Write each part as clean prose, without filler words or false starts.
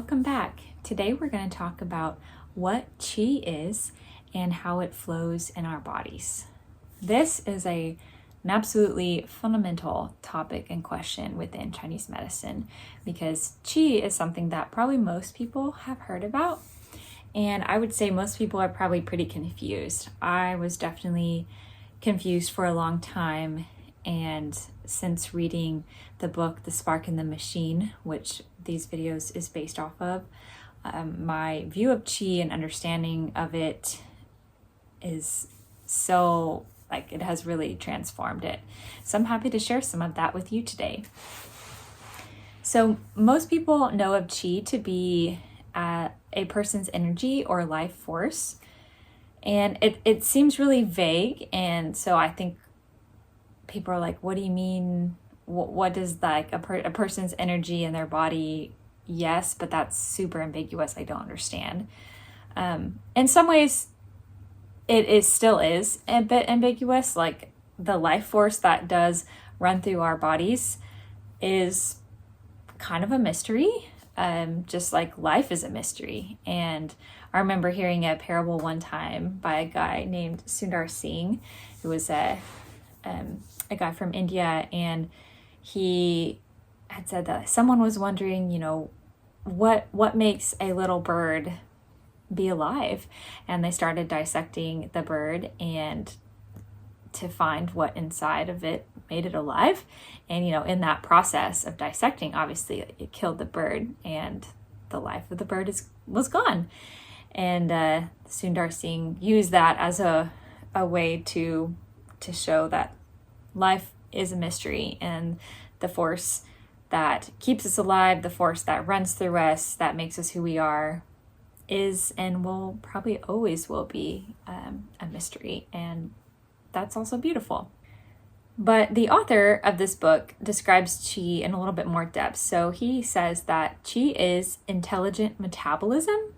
welcome back. Today we're going to talk about what qi is and how it flows in our bodies. This is an absolutely fundamental topic and question within Chinese medicine because qi is something that probably most people have heard about, and I would say most people are probably pretty confused. I was definitely confused for a long time, and since reading the book The Spark in the Machine, which these videos is based off of, my view of qi and understanding of it is so, it has really transformed it. So I'm happy to share some of that with you today. So most people know of qi to be a person's energy or life force, and it seems really vague, and so I think people are like, what do you mean? What does a person's energy in their body? Yes, but that's super ambiguous. I don't understand. In some ways, it still is a bit ambiguous. Like the life force that does run through our bodies is kind of a mystery, just like life is a mystery. And I remember hearing a parable one time by a guy named Sundar Singh, who was a guy from India, and he had said that someone was wondering, what makes a little bird be alive? And they started dissecting the bird and to find what inside of it made it alive. And, in that process of dissecting, obviously it killed the bird and the life of the bird was gone. And Sundar Singh used that as a way to show that life is a mystery, and the force that keeps us alive, the force that runs through us, that makes us who we are, is and will probably always will be a mystery. And that's also beautiful. But the author of this book describes qi in a little bit more depth. So he says that qi is intelligent metabolism.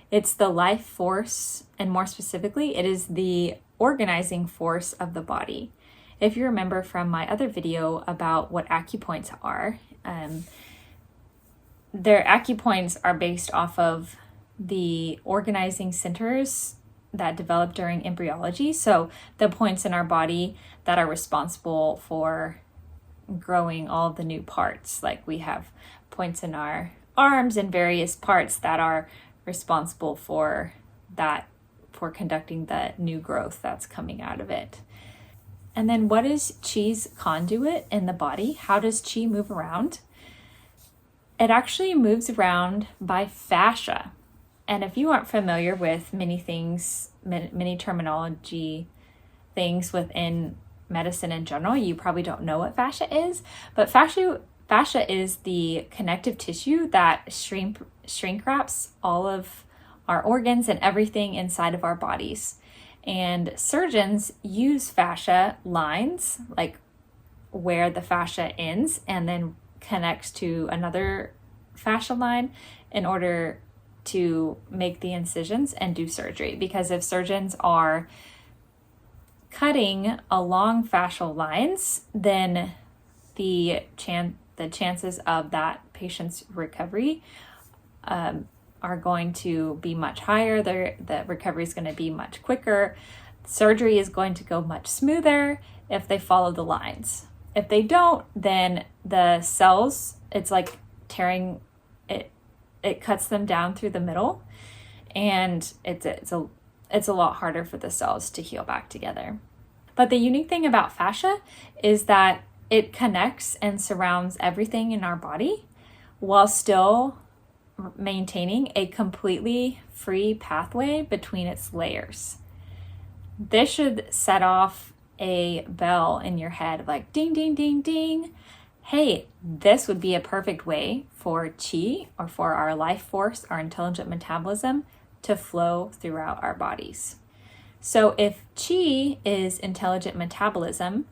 It's the life force, and more specifically, it is the organizing force of the body. If you remember from my other video about what acupoints are, their acupoints are based off of the organizing centers that develop during embryology. So the points in our body that are responsible for growing all of the new parts. Like we have points in our arms and various parts that are responsible for conducting the new growth that's coming out of it. And then what is qi's conduit in the body? How does qi move around? It actually moves around by fascia. And if you aren't familiar with many terminology things within medicine in general, you probably don't know what fascia is. But fascia is the connective tissue that shrink wraps all of our organs and everything inside of our bodies. And surgeons use fascia lines, like where the fascia ends and then connects to another fascia line, in order to make the incisions and do surgery. Because if surgeons are cutting along fascial lines, then the chances of that patient's recovery are going to be much higher. The recovery is going to be much quicker. Surgery is going to go much smoother if they follow the lines. If they don't, then the cells, it's like tearing it. It cuts them down through the middle, and it's a lot harder for the cells to heal back together. But the unique thing about fascia is that it connects and surrounds everything in our body while still maintaining a completely free pathway between its layers. This should set off a bell in your head, like ding, ding, ding, ding. Hey, this would be a perfect way for qi, or for our life force, our intelligent metabolism, to flow throughout our bodies. So if qi is intelligent metabolism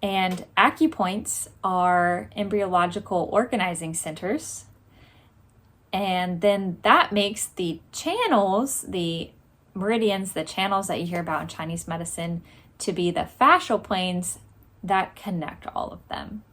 and acupoints are embryological organizing centers, and then that makes the channels, the meridians, the channels that you hear about in Chinese medicine, to be the fascial planes that connect all of them.